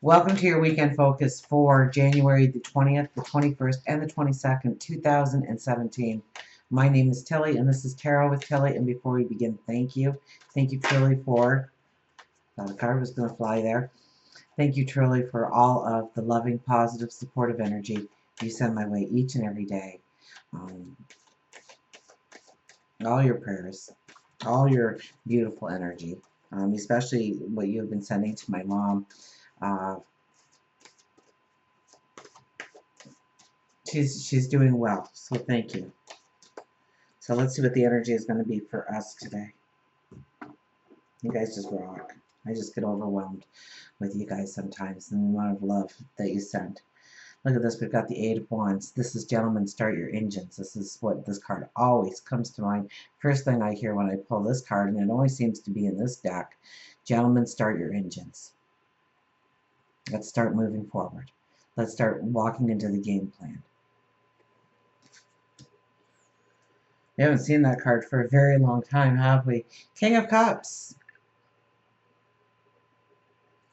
Welcome to your weekend focus for January the 20th, the 21st, and the 22nd, 2017. My name is Tilly, and this is Tarot with Tilly. And before we begin, thank you. Thank you, Tilly, for... the card was going to fly there. Thank you, truly, for all of the loving, positive, supportive energy you send my way each and every day. All your prayers, all your beautiful energy, especially what you have been sending to my mom. She's doing well, so thank you. So let's see what the energy is going to be for us today. You guys just rock. I just get overwhelmed with you guys sometimes and the amount of love that you send. Look at this. We've got the Eight of Wands. This is Gentlemen, Start Your Engines. This is what this card always comes to mind. First thing I hear when I pull this card, and it always seems to be in this deck, Gentlemen, start your engines. Let's start moving forward. Let's start walking into the game plan. We haven't seen that card for a very long time, have we? King of Cups.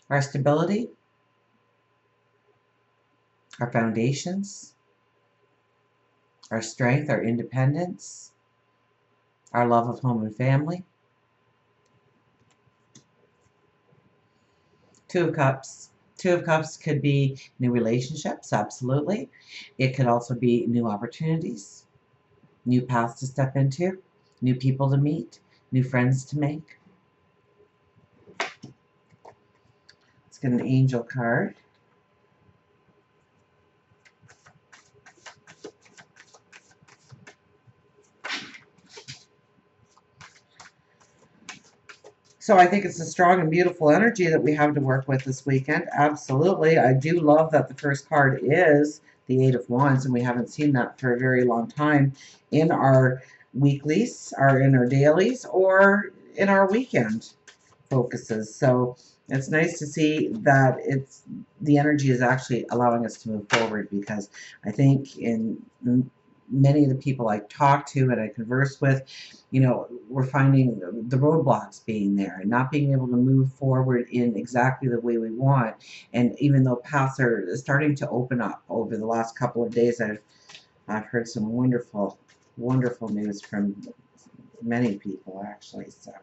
Our stability, our foundations, our strength, our independence, our love of home and family. Two of Cups. Two of Cups could be new relationships, absolutely. It could also be new opportunities, new paths to step into, new people to meet, new friends to make. Let's get an angel card. So I think it's a strong and beautiful energy that we have to work with this weekend. Absolutely. I do love that the first card is the Eight of Wands, and we haven't seen that for a very long time in our weeklies, or in our dailies, or in our weekend focuses. So it's nice to see that the energy is actually allowing us to move forward, because I think in many of the people I talk to and I converse with, we're finding the roadblocks being there and not being able to move forward in exactly the way we want. And even though paths are starting to open up over the last couple of days, I've heard some wonderful, wonderful news from many people, actually. So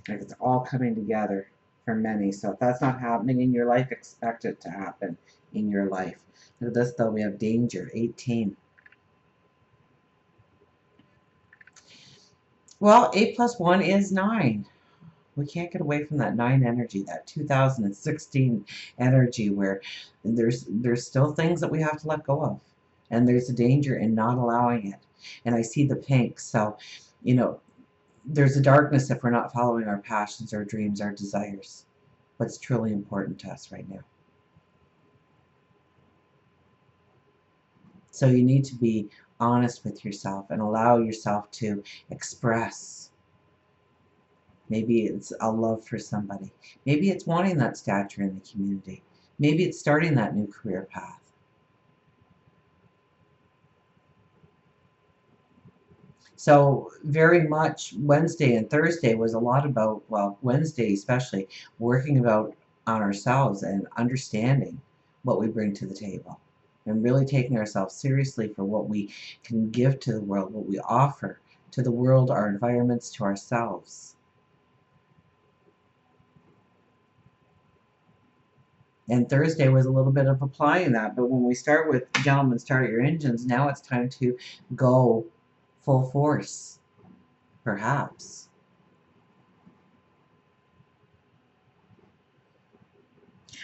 it's all coming together for many. So if that's not happening in your life, expect it to happen in your life. Look at this, though. We have danger, 18. Well, 8 plus 1 is 9. We can't get away from that 9 energy, that 2016 energy, where there's still things that we have to let go of. And there's a danger in not allowing it. And I see the pink. So, there's a darkness if we're not following our passions, our dreams, our desires. What's truly important to us right now. So you need to be honest with yourself and allow yourself to express. Maybe it's a love for somebody. Maybe it's wanting that stature in the community. Maybe it's starting that new career path. So very much Wednesday and Thursday was a lot about, well, Wednesday especially, working about on ourselves and understanding what we bring to the table. And really taking ourselves seriously for what we can give to the world, what we offer to the world, our environments, to ourselves. And Thursday was a little bit of applying that. But when we start with Gentlemen, Start Your Engines, now it's time to go full force, perhaps.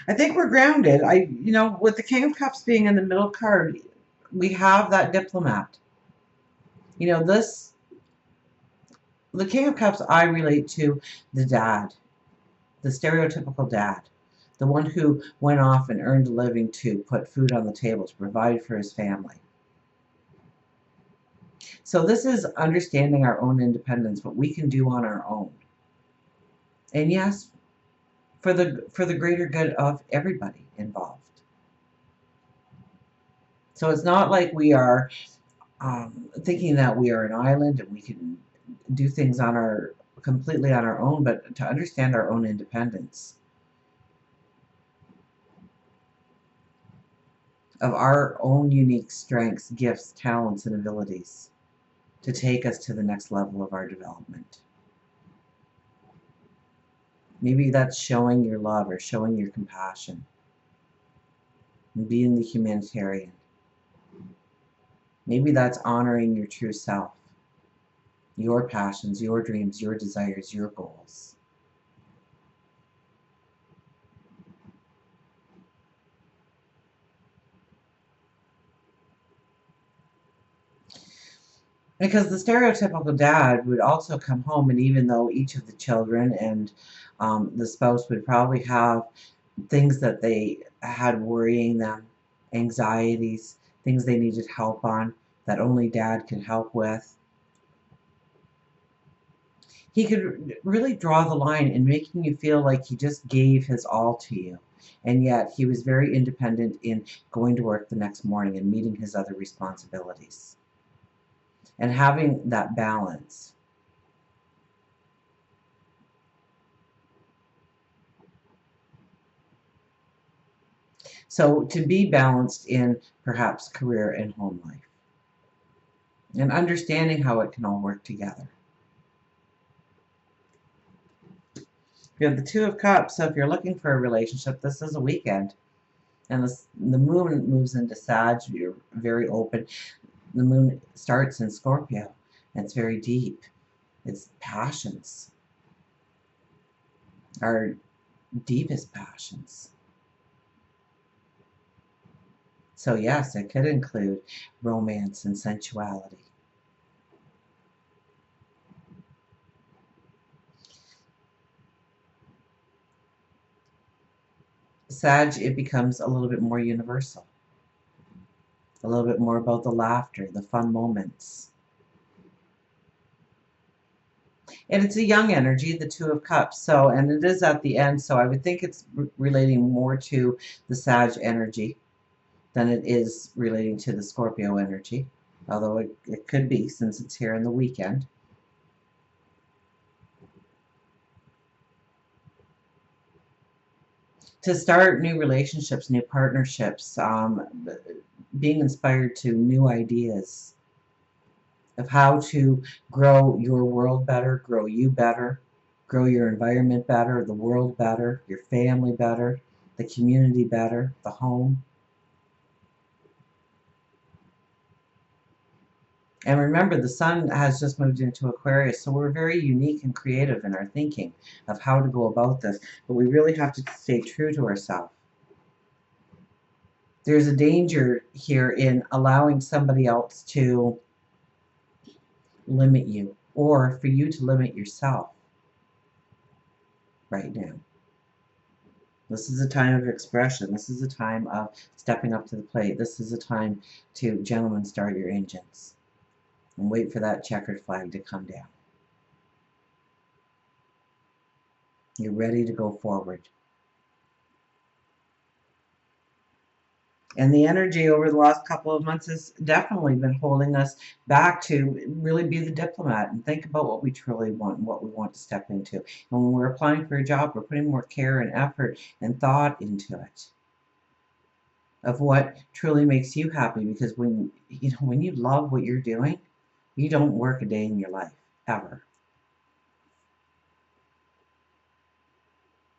I think we're grounded. With the King of Cups being in the middle card, we have that diplomat. The King of Cups, I relate to the dad, the stereotypical dad, the one who went off and earned a living to put food on the table, to provide for his family. So this is understanding our own independence, what we can do on our own. And yes, for the greater good of everybody involved. So it's not like we are thinking that we are an island and we can do things completely on our own, but to understand our own independence. of our own unique strengths, gifts, talents, and abilities to take us to the next level of our development. Maybe that's showing your love or showing your compassion and being the humanitarian. Maybe that's honoring your true self, your passions, your dreams, your desires, your goals. Because the stereotypical dad would also come home, and even though each of the children and the spouse would probably have things that they had worrying them, anxieties, things they needed help on that only dad could help with, he could really draw the line in making you feel like he just gave his all to you. And yet he was very independent in going to work the next morning and meeting his other responsibilities and having that balance. So to be balanced in perhaps career and home life and understanding how it can all work together. You have the Two of Cups, so if you're looking for a relationship, this is a weekend. And the moon moves into Sag, you're very open. The moon starts in Scorpio, and it's very deep. Its passions, our deepest passions. So yes, it could include romance and sensuality. Sag, it becomes a little bit more universal. A little bit more about the laughter, the fun moments. And it's a young energy, the Two of Cups. So, and it is at the end, so I would think it's relating more to the Sag energy than it is relating to the Scorpio energy. Although it could be, since it's here in the weekend. To start new relationships, new partnerships, being inspired to new ideas of how to grow your world better, grow you better, grow your environment better, the world better, your family better, the community better, the home. And remember, the sun has just moved into Aquarius, so we're very unique and creative in our thinking of how to go about this, but we really have to stay true to ourselves. There's a danger here in allowing somebody else to limit you, or for you to limit yourself right now. This is a time of expression. This is a time of stepping up to the plate. This is a time to, gentlemen, start your engines and wait for that checkered flag to come down. You're ready to go forward. And the energy over the last couple of months has definitely been holding us back to really be the diplomat and think about what we truly want and what we want to step into. And when we're applying for a job, we're putting more care and effort and thought into it of what truly makes you happy. Because when you love what you're doing, you don't work a day in your life, ever.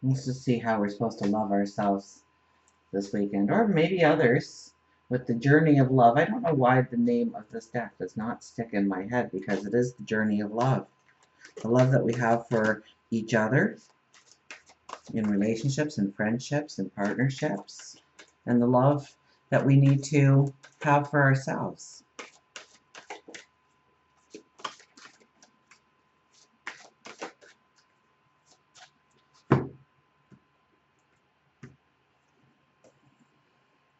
Let's just see how we're supposed to love ourselves this weekend, or maybe others, with the journey of love. I don't know why the name of this deck does not stick in my head, because it is the journey of love. The love that we have for each other in relationships and friendships and partnerships, and the love that we need to have for ourselves.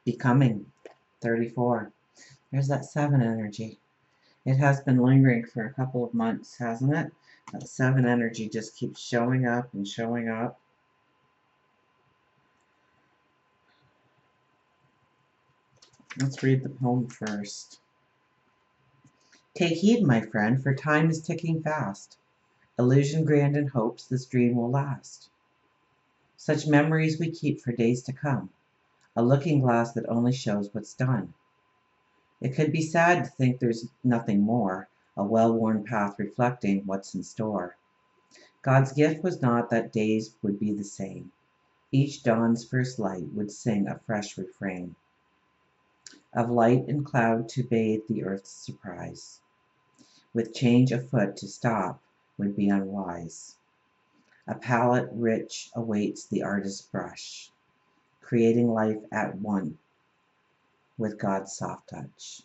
Becoming 34. There's that 7 energy. It has been lingering for a couple of months, hasn't it? That 7 energy just keeps showing up and showing up. Let's read the poem first. Take heed, my friend, for time is ticking fast. Illusion grand in hopes this dream will last. Such memories we keep for days to come, a looking glass that only shows what's done. It could be sad to think there's nothing more, a well-worn path reflecting what's in store. God's gift was not that days would be the same. Each dawn's first light would sing a fresh refrain of light and cloud to bathe the earth's surprise. With change afoot to stop would be unwise. A palette rich awaits the artist's brush, creating life at one with God's soft touch.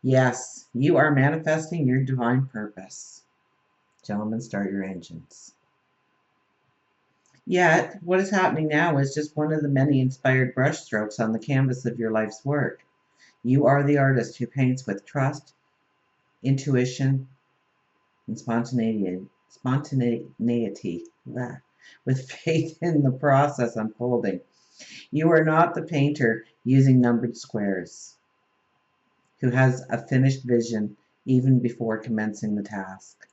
Yes, you are manifesting your divine purpose. Gentlemen, start your engines. Yet, what is happening now is just one of the many inspired brushstrokes on the canvas of your life's work. You are the artist who paints with trust, intuition, and spontaneity, with faith in the process unfolding. You are not the painter using numbered squares, who has a finished vision even before commencing the task.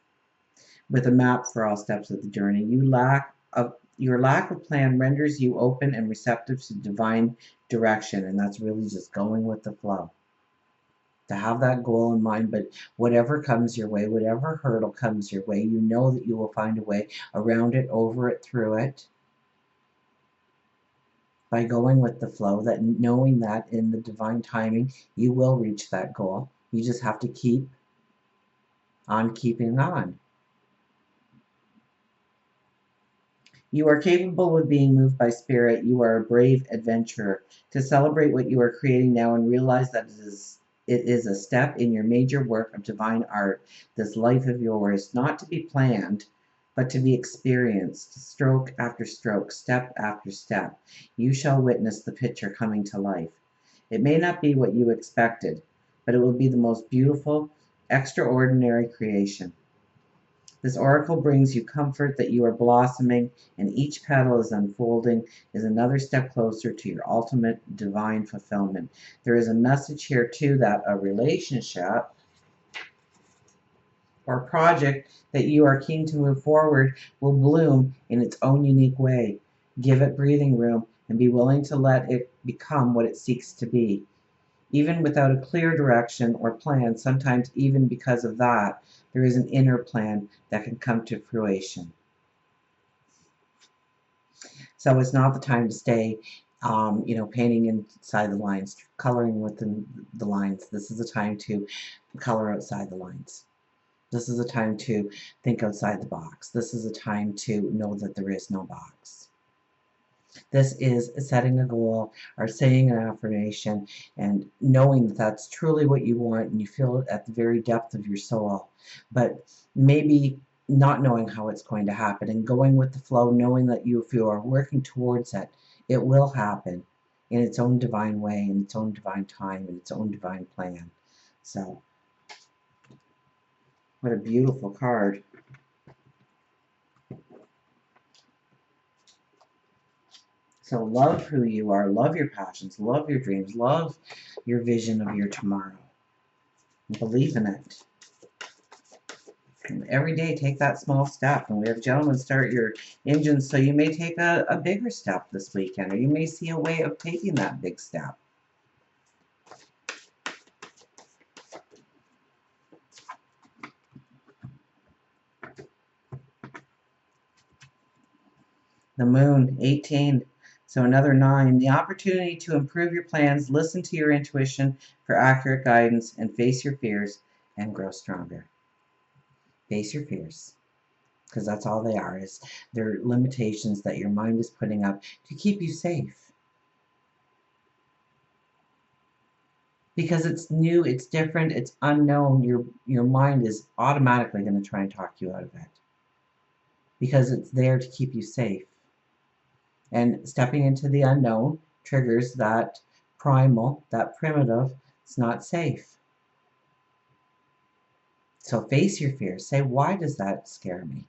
With a map for all steps of the journey, your lack of plan renders you open and receptive to divine direction, and that's really just going with the flow. To have that goal in mind, but whatever comes your way, whatever hurdle comes your way, you know that you will find a way around it, over it, through it, by going with the flow, that knowing that in the divine timing you will reach that goal. You just have to keep on keeping on. You are capable of being moved by spirit. You are a brave adventurer. To celebrate what you are creating now and realize that it is a step in your major work of divine art, this life of yours, not to be planned, but to be experienced, stroke after stroke, step after step. You shall witness the picture coming to life. It may not be what you expected, but it will be the most beautiful, extraordinary creation. This oracle brings you comfort that you are blossoming, and each petal is unfolding is another step closer to your ultimate divine fulfillment. There is a message here too that a relationship or project that you are keen to move forward will bloom in its own unique way. Give it breathing room and be willing to let it become what it seeks to be. Even without a clear direction or plan, sometimes even because of that, there is an inner plan that can come to fruition. So it's not the time to stay, painting inside the lines, coloring within the lines. This is the time to color outside the lines. This is a time to think outside the box. This is a time to know that there is no box. This is setting a goal or saying an affirmation and knowing that that's truly what you want and you feel it at the very depth of your soul. But maybe not knowing how it's going to happen and going with the flow, knowing that if you are working towards it, it will happen in its own divine way, in its own divine time, in its own divine plan. So, what a beautiful card. So love who you are, love your passions, love your dreams, love your vision of your tomorrow. And believe in it. And every day take that small step. And we have gentlemen start your engines, so you may take a bigger step this weekend, or you may see a way of taking that big step. The moon, 18. So another 9. The opportunity to improve your plans, listen to your intuition for accurate guidance, and face your fears and grow stronger. Face your fears. Because that's all they are, is they're limitations that your mind is putting up to keep you safe. Because it's new, it's different, it's unknown, your mind is automatically going to try and talk you out of it. Because it's there to keep you safe. And stepping into the unknown triggers that primal, that primitive, it's not safe. So face your fears. Say, why does that scare me?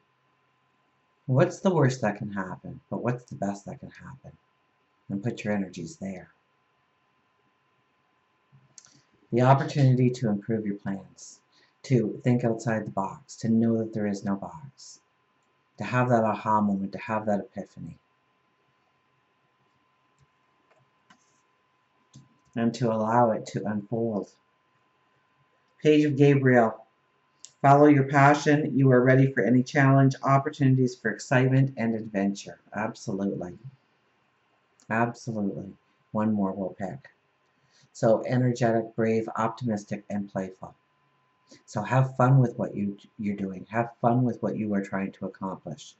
What's the worst that can happen? But what's the best that can happen? And put your energies there. The opportunity to improve your plans, to think outside the box, to know that there is no box. to have that aha moment, to have that epiphany, and to allow it to unfold. Page of Gabriel. Follow your passion. You are ready for any challenge, opportunities for excitement and adventure. Absolutely. Absolutely. One more we'll pick. So energetic, brave, optimistic, and playful. So have fun with what you're doing. Have fun with what you are trying to accomplish.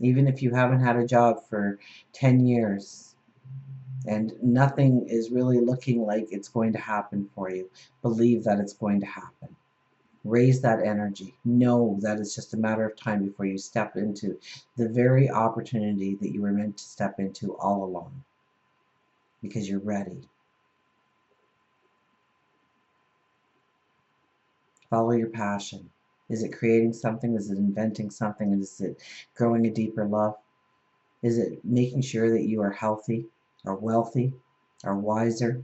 Even if you haven't had a job for 10 years and nothing is really looking like it's going to happen for you, believe that it's going to happen. Raise that energy. Know that it's just a matter of time before you step into the very opportunity that you were meant to step into all along, because you're ready. Follow your passion. Is it creating something? Is it inventing something? Is it growing a deeper love? Is it making sure that you are healthy, or wealthy, or wiser?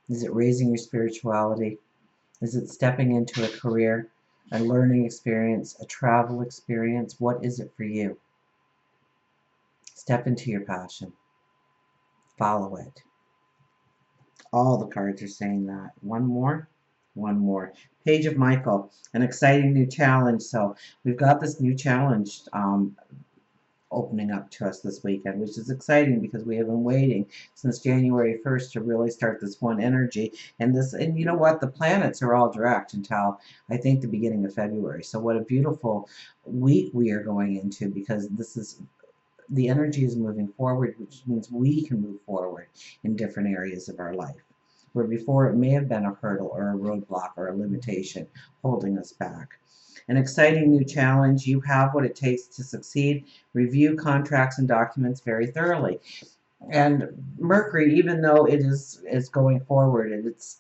Is it raising your spirituality? Is it stepping into a career, a learning experience, a travel experience? What is it for you? Step into your passion. Follow it. All the cards are saying that. One more. One more. Page of Michael. An exciting new challenge. So we've got this new challenge opening up to us this weekend, which is exciting because we have been waiting since January 1st to really start this one energy. And you know what? The planets are all direct until I think the beginning of February. So what a beautiful week we are going into, because the energy is moving forward, which means we can move forward in different areas of our life, where before it may have been a hurdle or a roadblock or a limitation holding us back. An exciting new challenge. You have what it takes to succeed. Review contracts and documents very thoroughly. And Mercury, even though it is going forward,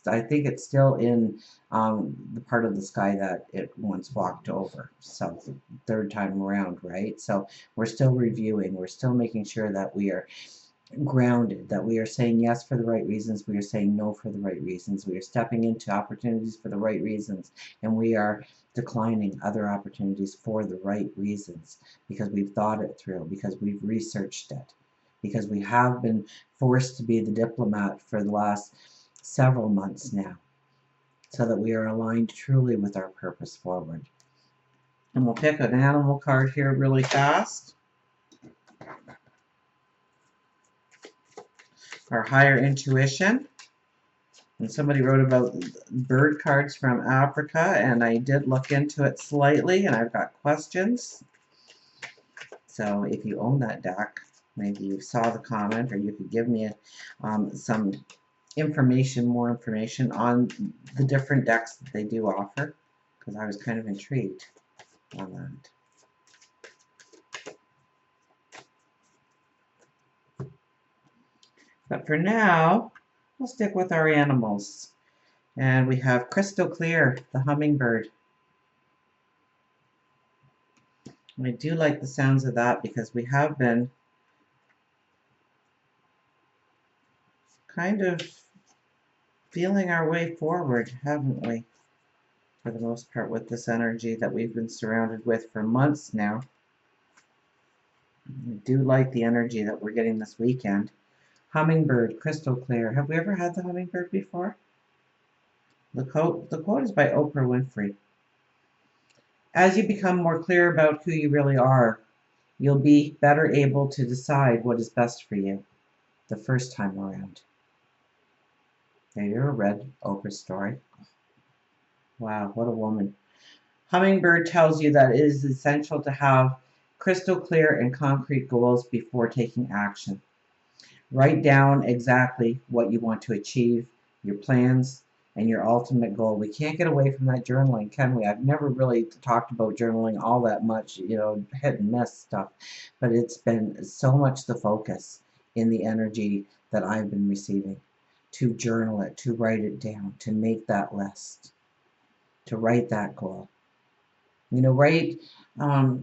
I think it's still in the part of the sky that it once walked over. So third time around, right? So we're still reviewing. We're still making sure that we are grounded, that we are saying yes for the right reasons, we are saying no for the right reasons, we are stepping into opportunities for the right reasons, and we are declining other opportunities for the right reasons, because we've thought it through, because we've researched it, because we have been forced to be the diplomat for the last several months now, so that we are aligned truly with our purpose forward. And we'll pick an animal card here really fast. Our higher intuition. And somebody wrote about bird cards from Africa, and I did look into it slightly, and I've got questions. So if you own that deck, maybe you saw the comment, or you could give me some information, more information on the different decks that they do offer, because I was kind of intrigued on that. But for now, we'll stick with our animals. And we have Crystal Clear, the hummingbird. And I do like the sounds of that, because we have been kind of feeling our way forward, haven't we? For the most part, with this energy that we've been surrounded with for months now. I do like the energy that we're getting this weekend. Hummingbird, Crystal Clear. Have we ever had the hummingbird before? The quote is by Oprah Winfrey. As you become more clear about who you really are, you'll be better able to decide what is best for you the first time around. Have you ever read Oprah's story? Wow, what a woman. Hummingbird tells you that it is essential to have crystal clear and concrete goals before taking action. Write down exactly what you want to achieve, your plans, and your ultimate goal. We can't get away from that journaling, can we? I've never really talked about journaling all that much, hit and miss stuff, but it's been so much the focus in the energy that I've been receiving, to journal it, to write it down, to make that list, to write that goal. Write, I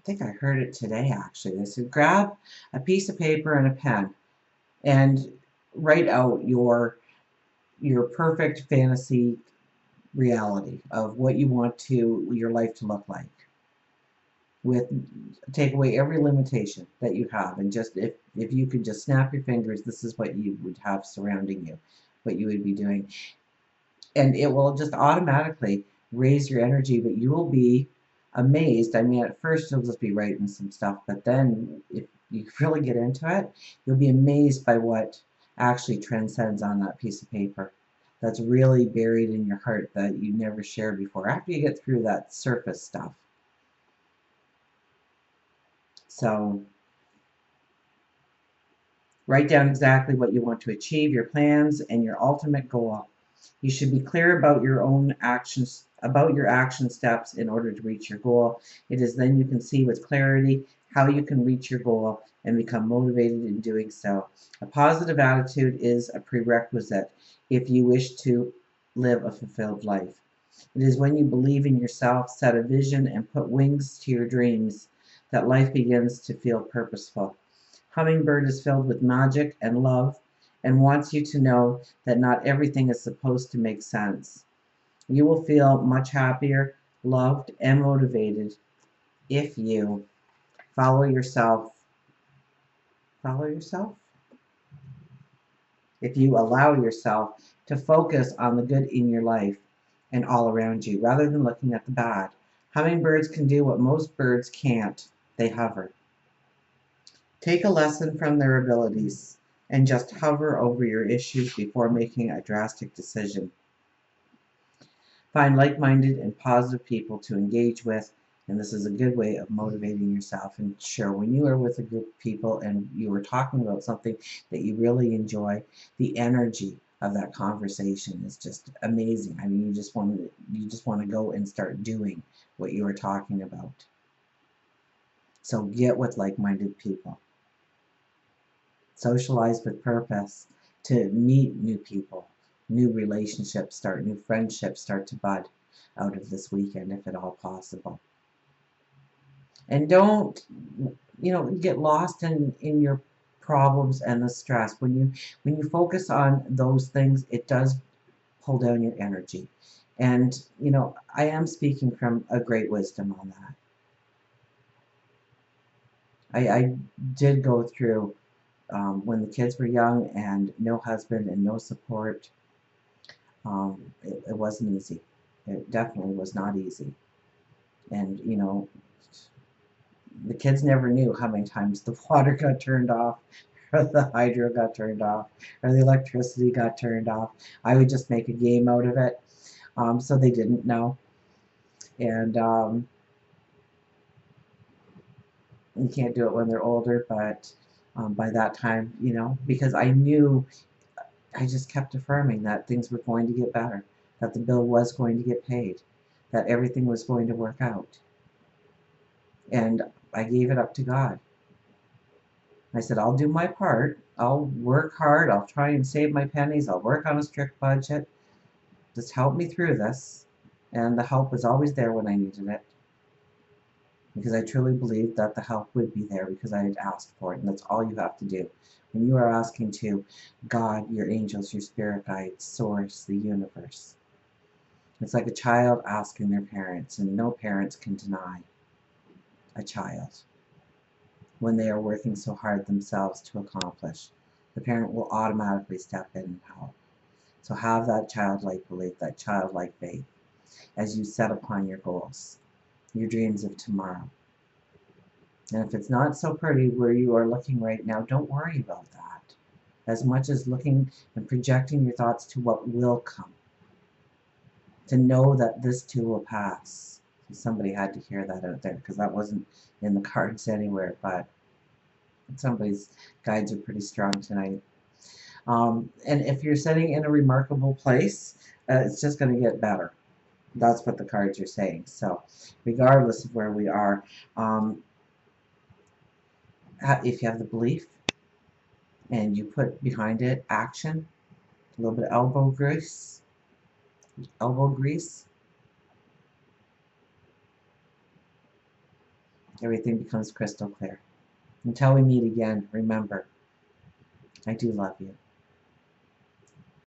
think I heard it today actually. They said grab a piece of paper and a pen and write out your perfect fantasy reality of what you want your life to look like. With take away every limitation that you have, and just if you could just snap your fingers, this is what you would have surrounding you, what you would be doing, and it will just automatically raise your energy. But you will be amazed. I mean, at first you'll just be writing some stuff, but then if you really get into it, you'll be amazed by what actually transcends on that piece of paper that's really buried in your heart that you never shared before after you get through that surface stuff. So write down exactly what you want to achieve, your plans, and your ultimate goal. You should be clear about your own actions, about your action steps in order to reach your goal. It is then you can see with clarity how you can reach your goal and become motivated in doing so. A positive attitude is a prerequisite if you wish to live a fulfilled life. It is when you believe in yourself, set a vision, and put wings to your dreams that life begins to feel purposeful. Hummingbird is filled with magic and love and wants you to know that not everything is supposed to make sense. You will feel much happier, loved, and motivated if you follow yourself. Follow yourself? If you allow yourself to focus on the good in your life and all around you rather than looking at the bad. Hummingbirds can do what most birds can't. They hover. Take a lesson from their abilities and just hover over your issues before making a drastic decision. Find like-minded and positive people to engage with, and this is a good way of motivating yourself. And sure, when you are with a group of people and you are talking about something that you really enjoy, the energy of that conversation is just amazing. I mean, you just want to go and start doing what you are talking about. So get with like-minded people. Socialize with purpose to meet new people, new relationships start, new friendships start to bud out of this weekend if at all possible. And don't, get lost in your problems and the stress. When you focus on those things, it does pull down your energy. And I am speaking from a great wisdom on that. I did go through when the kids were young and no husband and no support. It wasn't easy. It definitely was not easy. And the kids never knew how many times the water got turned off, or the hydro got turned off, or the electricity got turned off. I would just make a game out of it, so they didn't know. And you can't do it when they're older, but by that time, because I knew, I just kept affirming that things were going to get better, that the bill was going to get paid, that everything was going to work out. And I gave it up to God. I said, I'll do my part. I'll work hard. I'll try and save my pennies. I'll work on a strict budget. Just help me through this. And the help was always there when I needed it. Because I truly believed that the help would be there because I had asked for it. And that's all you have to do. When you are asking to God, your angels, your spirit guides, source, the universe. It's like a child asking their parents, and no parents can deny a child when they are working so hard themselves to accomplish. The parent will automatically step in and help. So have that childlike belief, that childlike faith as you set upon your goals, your dreams of tomorrow. And if it's not so pretty where you are looking right now, don't worry about that. As much as looking and projecting your thoughts to what will come. To know that this too will pass. Somebody had to hear that out there because that wasn't in the cards anywhere, but somebody's guides are pretty strong tonight. And if you're sitting in a remarkable place, it's just going to get better. That's what the cards are saying. So regardless of where we are, if you have the belief and you put behind it action, a little bit of elbow grease, everything becomes crystal clear. Until we meet again, remember, I do love you.